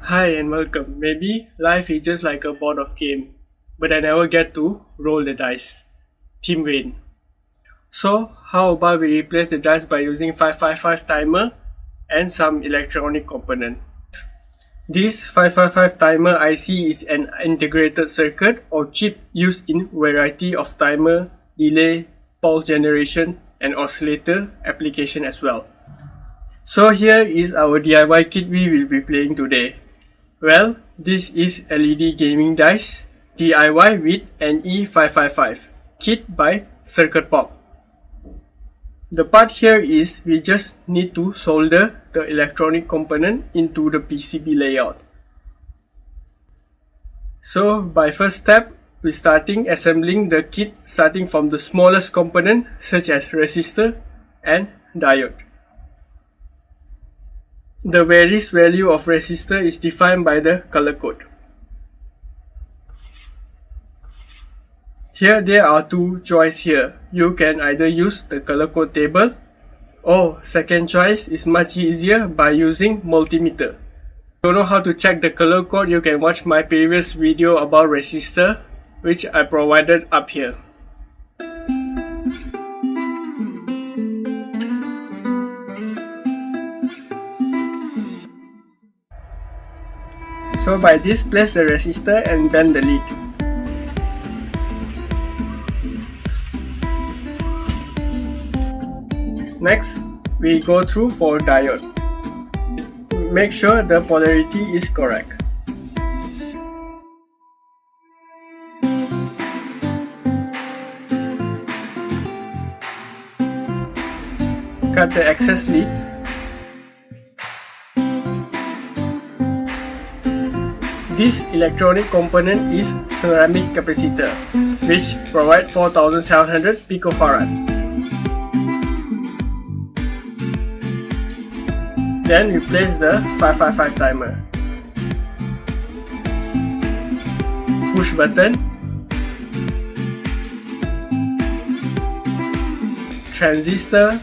Hi and welcome. Maybe life is just like a board of game, but I never get to roll the dice. Team win. So how about we replace the dice by using 555 timer and some electronic component. This 555 timer IC is an integrated circuit or chip used in variety of timer, delay, pulse generation and oscillator application as well. So here is our DIY kit we will be playing today. Well, this is LED gaming dice DIY with NE555 kit by Circuit Pop. The part here is we just need to solder the electronic component into the PCB layout. So by first step, we starting assembling the kit starting from the smallest component such as resistor and diode. The various value of resistor is defined by the color code. Here there are two choices here. You can either use the color code table or second choice is much easier by using multimeter. If you don't know how to check the color code, you can watch my previous video about resistor which I provided up here. So by this, place the resistor and bend the lead. Next, we go through for diode. Make sure the polarity is correct. Cut the excess lead. This electronic component is ceramic capacitor, which provides 4700 picofarad. Then we place the 555 timer. Push button. Transistor.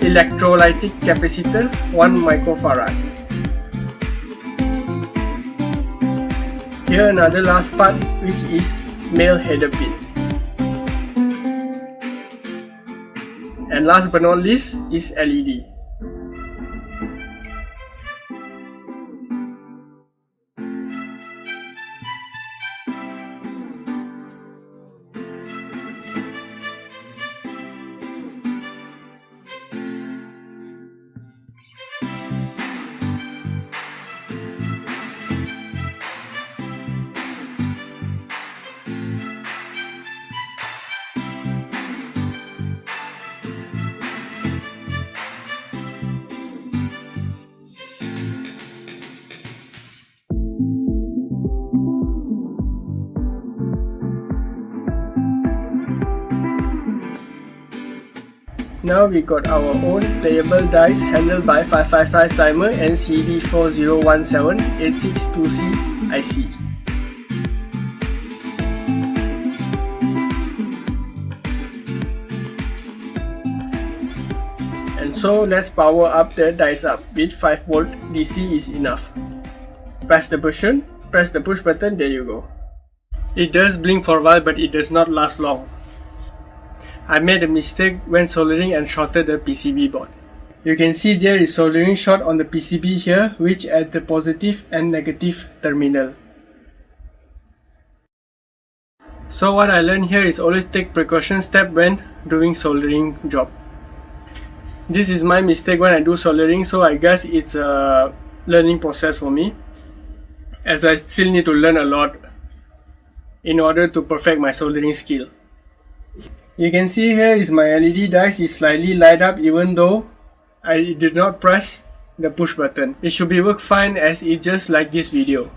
Electrolytic capacitor 1 microfarad. Here another last part which is male header pin. And last but not least is LED. Now we got our own playable dice handled by 555 timer and CD4017-862C IC. And so let's power up the dice up with 5V DC is enough. Press the push button, there you go. It does blink for a while but it does not last long. I made a mistake when soldering and shorted the PCB board. You can see there is soldering short on the PCB here, which at the positive and negative terminal. So what I learned here is always take precaution step when doing soldering job. This is my mistake when I do soldering, so I guess it's a learning process for me, as I still need to learn a lot in order to perfect my soldering skill. You can see here is my LED dice is slightly light up even though I did not press the push button. It should be work fine as it just like this video.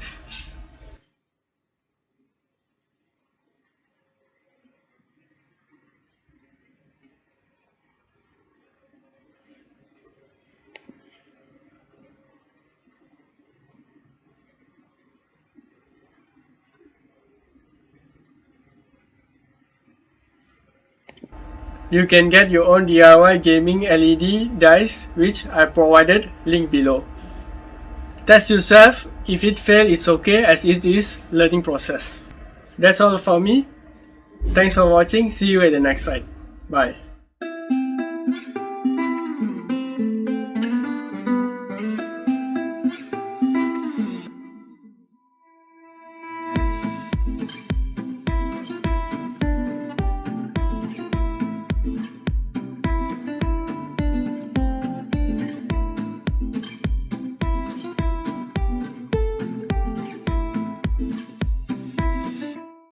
You can get your own DIY gaming LED dice, which I provided link below. Test yourself. If it fails, it's okay, as it is learning process. That's all for me. Thanks for watching. See you at the next slide. Bye.